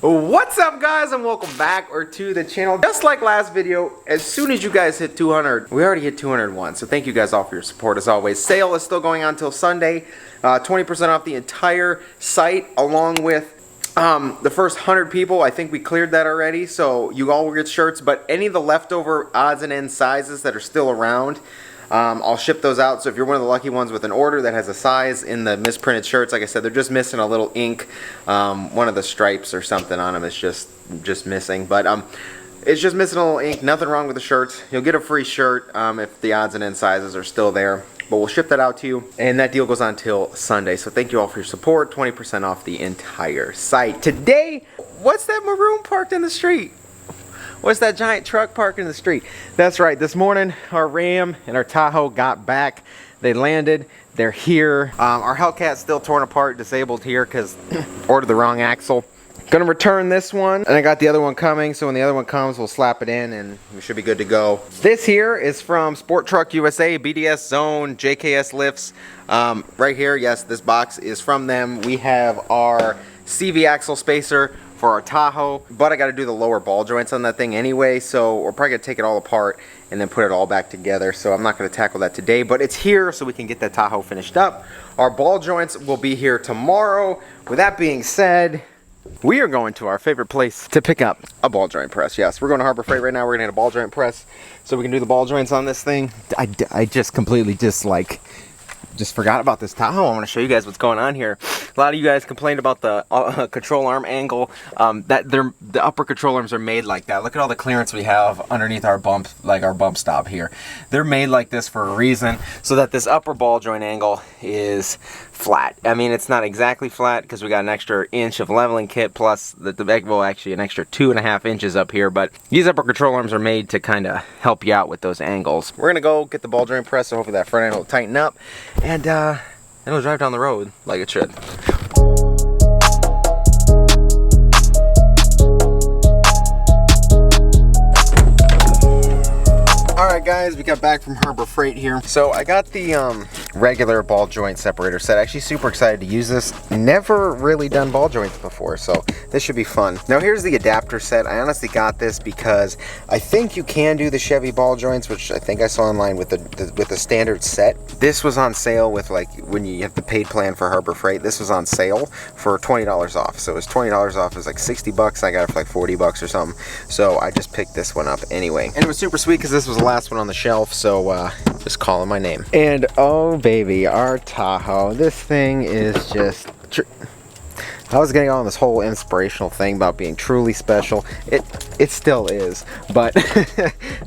What's up, guys, and welcome back to the channel. Just like last video, as soon as you guys hit 200, we already hit 201, so thank you guys all for your support as always. Sale is still going on till Sunday, 20% off the entire site, along with the first 100 people. I think we cleared that already, so you all will get shirts, but any of the leftover odds and ends sizes that are still around, I'll ship those out. So if you're one of the lucky ones with an order that has a size in the misprinted shirts, like I said, they're just missing a little ink. One of the stripes or something on them is just missing. But it's just missing a little ink. Nothing wrong with the shirts. You'll get a free shirt if the odds and end sizes are still there. But we'll ship that out to you. And that deal goes on till Sunday. So thank you all for your support. 20% off the entire site. Today, what's that maroon parked in the street? What's that giant truck parked in the street? That's right, this morning our Ram and our Tahoe got back. They landed, they're here. Our Hellcat's still torn apart, disabled here because ordered the wrong axle. Gonna return this one, and I got the other one coming, so when the other one comes, we'll slap it in and we should be good to go. This here is from Sport Truck USA, BDS Zone, JKS Lifts. Right here, yes, this box is from them. We have our CV axle spacer for our Tahoe, but I got to do the lower ball joints on that thing anyway, so we're probably gonna take it all apart and then put it all back together. So I'm not going to tackle that today, but it's here so we can get that Tahoe finished up. Our ball joints will be here tomorrow. With that being said, we are going to our favorite place to pick up a ball joint press. Yes, we're going to Harbor Freight right now. We're gonna get a ball joint press so we can do the ball joints on this thing. I just completely just forgot about this Tahoe. I want to show you guys what's going on here. A lot of you guys complained about the control arm angle. The upper control arms are made like that. Look at all the clearance we have underneath our bump, like our bump stop here. They're made like this for a reason, so that this upper ball joint angle is flat. I mean, it's not exactly flat because we got an extra inch of leveling kit plus actually an extra 2.5 inches up here, but these upper control arms are made to kind of help you out with those angles. We're gonna go get the ball joint press, so hopefully that front end will tighten up, and it'll drive down the road like it should. Alright guys, we got back from Harbor Freight here. So I got the regular ball joint separator set. Actually super excited to use this. Never really done ball joints before, so this should be fun. Now here's the adapter set. I honestly got this because I think you can do the Chevy ball joints, which I think I saw online with the standard set. This was on sale with, like, when you have the paid plan for Harbor Freight, this was on sale for $20 off. So it was $20 off. It was like 60 bucks. I got it for like 40 bucks or something. So I just picked this one up anyway. And it was super sweet because this was the last one on the shelf, so just calling my name. And oh baby, our Tahoe. This thing is just... I was getting on this whole inspirational thing about being truly special. It still is, but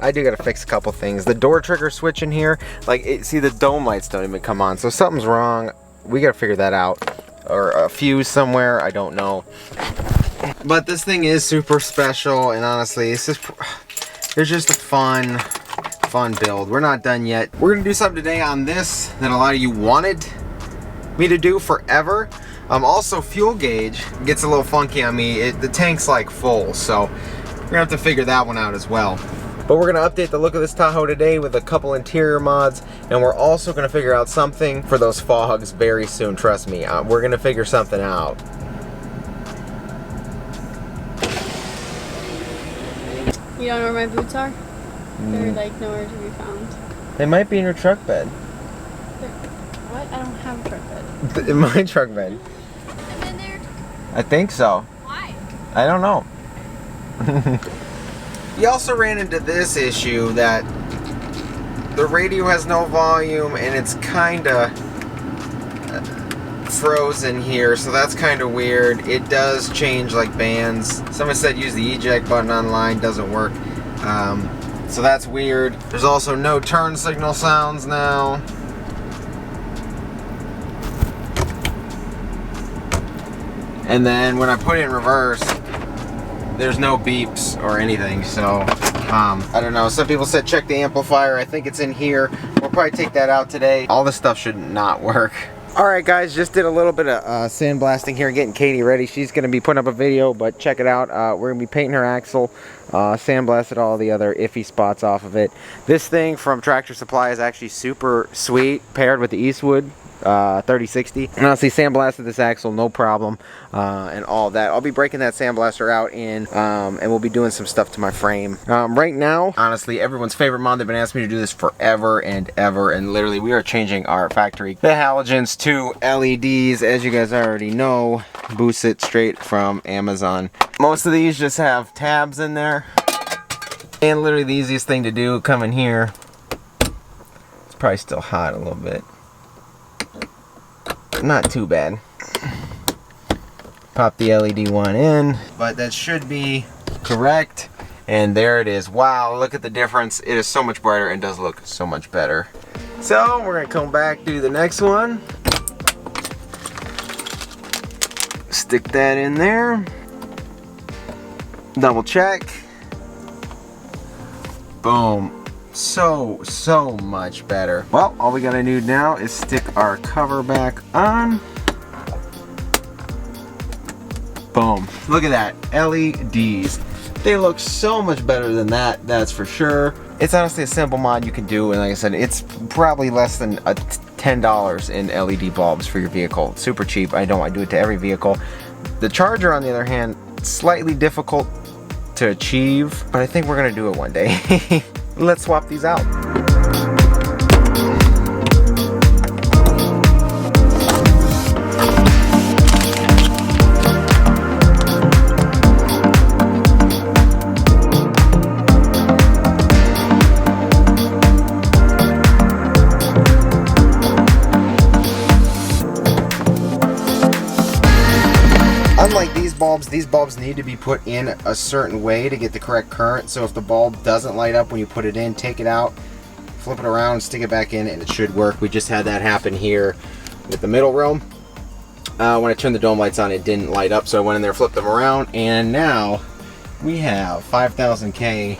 I do gotta fix a couple things. The door trigger switch in here, see, the dome lights don't even come on, so something's wrong. We gotta figure that out. Or a fuse somewhere, I don't know. But this thing is super special, and honestly, it's just a fun build. We're not done yet. We're gonna do something today on this that a lot of you wanted me to do forever. Also, fuel gauge gets a little funky on me. The tank's like full, so we're gonna have to figure that one out as well. But we're gonna update the look of this Tahoe today with a couple interior mods, and we're also gonna figure out something for those fogs very soon. Trust me, we're gonna figure something out. You don't know where my boots are? They're like nowhere to be found. They might be in your truck bed. What? I don't have a truck bed. In my truck bed. I'm in there. I think so. Why? I don't know. You also ran into this issue that the radio has no volume and it's kinda frozen here, so that's kind of weird. It does change like bands. Someone said use the eject button online, doesn't work. So that's weird. There's also no turn signal sounds now. And then when I put it in reverse, there's no beeps or anything, so I don't know. Some people said check the amplifier. I think it's in here. We'll probably take that out today. All this stuff should not work. Alright guys, just did a little bit of sandblasting here, getting Katie ready. She's going to be putting up a video, but check it out. We're going to be painting her axle, sandblasted all the other iffy spots off of it. This thing from Tractor Supply is actually super sweet, paired with the Eastwood 3060. And honestly, sandblasted this axle, no problem, and all that. I'll be breaking that sandblaster out and we'll be doing some stuff to my frame. Right now, honestly, everyone's favorite mod, they've been asking me to do this forever and ever, and literally we are changing our factory, the halogens to LEDs. As you guys already know, boost it straight from Amazon. Most of these just have tabs in there, and literally the easiest thing to do, come in here. It's probably still hot a little bit. Not too bad. Pop the LED one in, but that should be correct. And there it is. Wow, look at the difference. It is so much brighter and does look so much better. So we're gonna come back, do the next one. Stick that in there. Double check. Boom. So much better. Well, all we gotta do now is stick our cover back on. Boom. Look at that. LEDs. They look so much better than that, that's for sure. It's honestly a simple mod you can do, and like I said, it's probably less than $10 in LED bulbs for your vehicle. It's super cheap. I do it to every vehicle. The charger, on the other hand, slightly difficult to achieve, but I think we're gonna do it one day. Let's swap these out. Unlike these bulbs need to be put in a certain way to get the correct current. So if the bulb doesn't light up when you put it in, take it out, flip it around, stick it back in, and it should work. We just had that happen here with the middle row. When I turned the dome lights on, it didn't light up, so I went in there, flipped them around, and now we have 5000K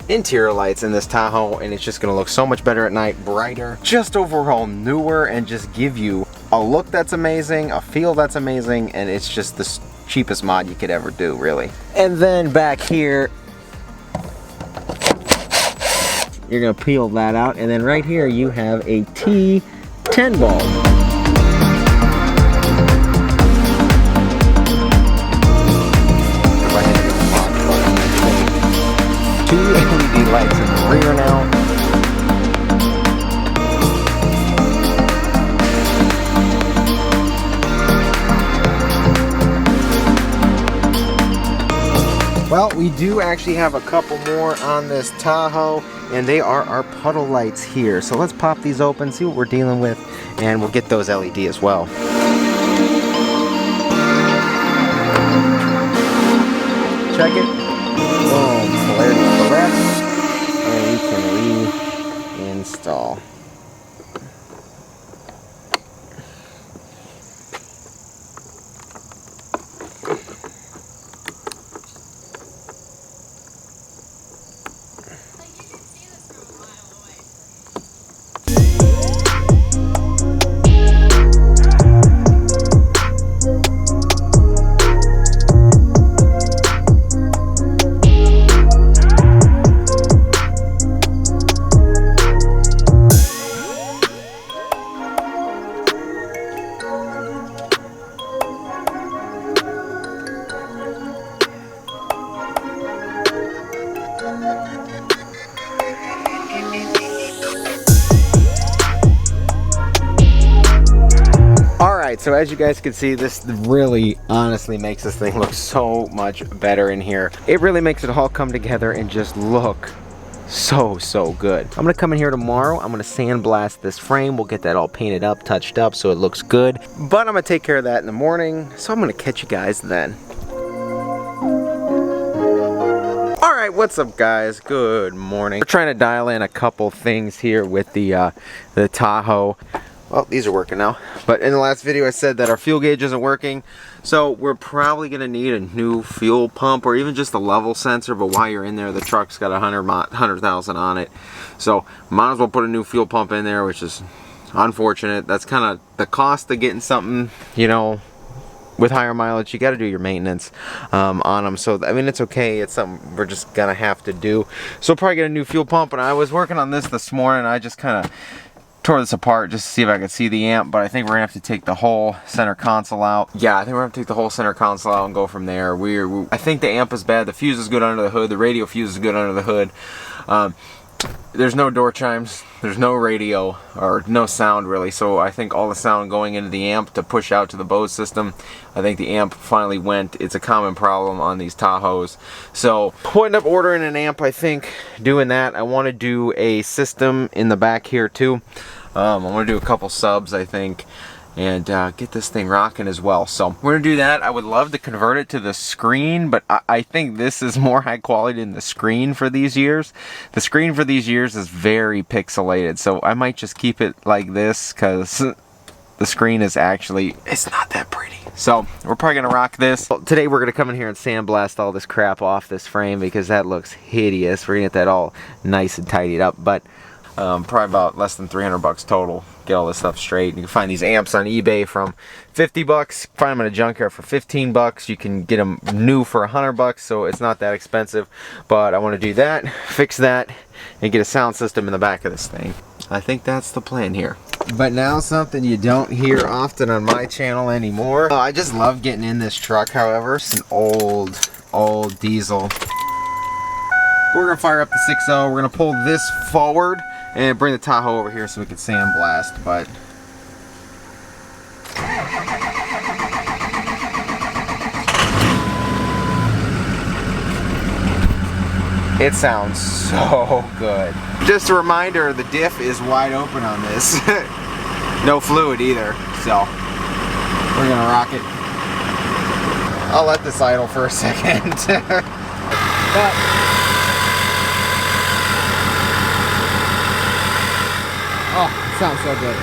interior lights in this Tahoe, and it's just gonna look so much better at night, brighter, just overall newer, and just give you a look that's amazing, a feel that's amazing, and it's just the cheapest mod you could ever do, really. And then back here, you're gonna peel that out, and then right here you have a T10 bulb. Two LED lights in the rear now. Well, we do actually have a couple more on this Tahoe, and they are our puddle lights here. So let's pop these open, see what we're dealing with, and we'll get those LED as well. Check it. Boom, polarity correct, and we can reinstall. So as you guys can see, this really honestly makes this thing look so much better in here. It really makes it all come together and just look so good. I'm gonna come in here tomorrow. I'm gonna sandblast this frame. We'll get that all painted up, touched up, so it looks good. But I'm gonna take care of that in the morning, so I'm gonna catch you guys then. Alright, what's up guys? Good morning. We're trying to dial in a couple things here with the Tahoe. Well, these are working now. But in the last video I said that our fuel gauge isn't working. So we're probably going to need a new fuel pump or even just a level sensor. But while you're in there, the truck's got 100,000 on it. So might as well put a new fuel pump in there, which is unfortunate. That's kind of the cost of getting something, you know, with higher mileage. You got to do your maintenance on them. So, I mean, it's okay. It's something we're just going to have to do. So probably get a new fuel pump. And I was working on this morning. I just kind of tore this apart just to see if I could see the amp, but I think we're gonna have to take the whole center console out. Yeah, I think we're gonna take the whole center console out and go from there. I think the amp is bad. The fuse is good under the hood. The radio fuse is good under the hood. There's no door chimes, there's no radio, or no sound really, so I think all the sound going into the amp to push out to the Bose system, I think the amp finally went. It's a common problem on these Tahoes. So we'll end up ordering an amp, I think, doing that. I want to do a system in the back here too. I want to do a couple subs, I think, and get this thing rocking as well. So we're gonna do that. I would love to convert it to the screen, but I think this is more high quality than the screen for these years. The screen for these years is very pixelated, so I might just keep it like this because the screen is actually, it's not that pretty. So we're probably gonna rock this. Well, today we're gonna come in here and sandblast all this crap off this frame because that looks hideous. We're gonna get that all nice and tidied up, but probably about less than 300 bucks total. Get all this stuff straight. You can find these amps on eBay from 50 bucks. Find them in a junkyard for 15 bucks. You can get them new for 100 bucks, so it's not that expensive. But I want to do that, fix that, and get a sound system in the back of this thing. I think that's the plan here. But now something you don't hear often on my channel anymore. I just love getting in this truck, however. It's an old diesel. We're gonna fire up the 6.0. We're gonna pull this forward and bring the Tahoe over here so we can sandblast, but it sounds so good. Just a reminder, the diff is wide open on this. No fluid either, so we're gonna rock it. I'll let this idle for a second. But oh, it sounds so good.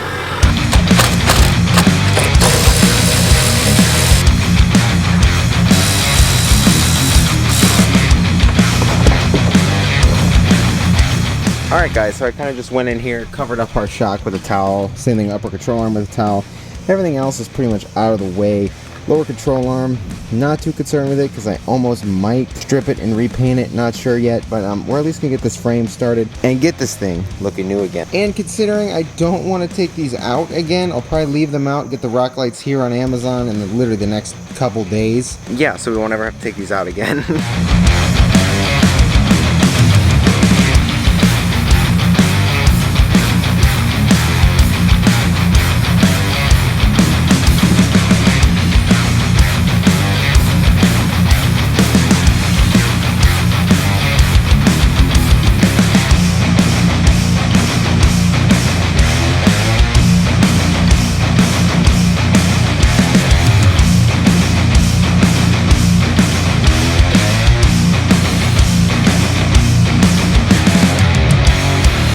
Alright guys, so I kind of just went in here, covered up our shock with a towel, same thing, upper control arm with a towel. Everything else is pretty much out of the way. Lower control arm, not too concerned with it because I almost might strip it and repaint it, not sure yet, but we're at least gonna get this frame started and get this thing looking new again. And considering I don't want to take these out again, I'll probably leave them out, get the rock lights here on Amazon in literally the next couple days. Yeah, so we won't ever have to take these out again.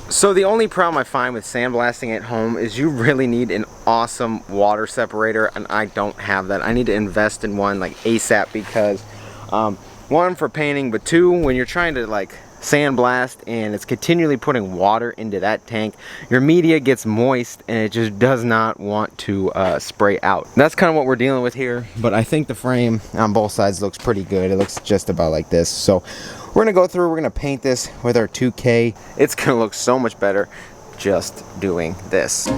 So the only problem I find with sandblasting at home is you really need an awesome water separator, and I don't have that. I need to invest in one like ASAP because one, for painting, but two, when you're trying to like sandblast and it's continually putting water into that tank, your media gets moist and it just does not want to spray out. That's kind of what we're dealing with here, but I think the frame on both sides looks pretty good. It looks just about like this. So we're gonna go through, we're gonna paint this with our 2K. It's gonna look so much better just doing this.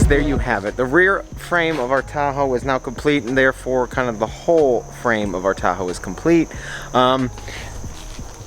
There you have it. The rear frame of our Tahoe is now complete, and therefore kind of the whole frame of our Tahoe is complete.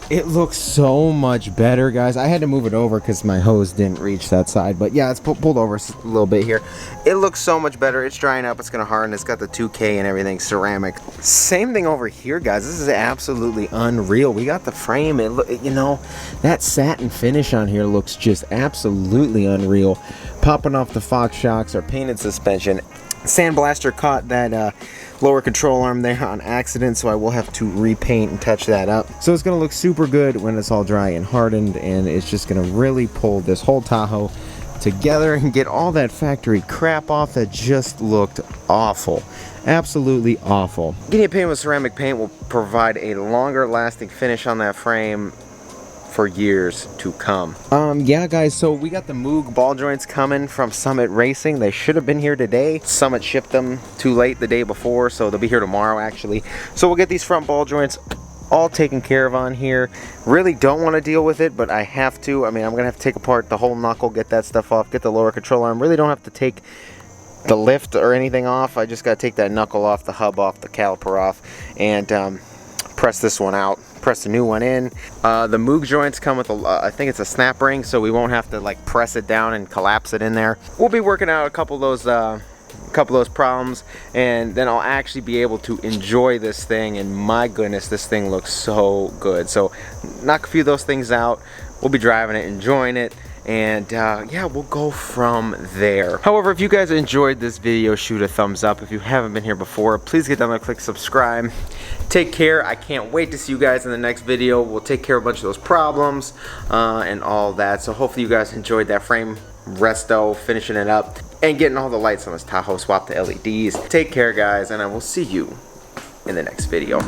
It looks so much better, guys. I had to move it over because my hose didn't reach that side. But yeah, it's pulled over a little bit here. It looks so much better. It's drying up. It's going to harden. It's got the 2K and everything, ceramic. Same thing over here, guys. This is absolutely unreal. We got the frame. You know, that satin finish on here looks just absolutely unreal. Popping off the Fox shocks or painted suspension. Sandblaster caught that lower control arm there on accident, so I will have to repaint and touch that up. So it's going to look super good when it's all dry and hardened, and it's just going to really pull this whole Tahoe together and get all that factory crap off that just looked awful. Absolutely awful. Getting it painted with ceramic paint will provide a longer lasting finish on that frame for years to come. Yeah, guys, so we got the Moog ball joints coming from Summit Racing. They should have been here today. Summit shipped them too late the day before, so they'll be here tomorrow actually. So we'll get these front ball joints all taken care of on here. Really don't want to deal with it, but I have to. I mean, I'm gonna have to take apart the whole knuckle, get that stuff off, get the lower control arm. Really don't have to take the lift or anything off. I just gotta take that knuckle off, the hub off, the caliper off, and press this one out, press the new one in. The Moog joints come with I think it's a snap ring, so we won't have to like press it down and collapse it in there. We'll be working out a couple of those problems, and then I'll actually be able to enjoy this thing, and my goodness, this thing looks so good. So knock a few of those things out, we'll be driving it, enjoying it, and yeah, we'll go from there. However, if you guys enjoyed this video, shoot a thumbs up. If you haven't been here before, please get down there, click subscribe. Take care. I can't wait to see you guys in the next video. We'll take care of a bunch of those problems and all that. So hopefully you guys enjoyed that frame resto, finishing it up and getting all the lights on this Tahoe, swap the LEDs. Take care, guys, and I will see you in the next video.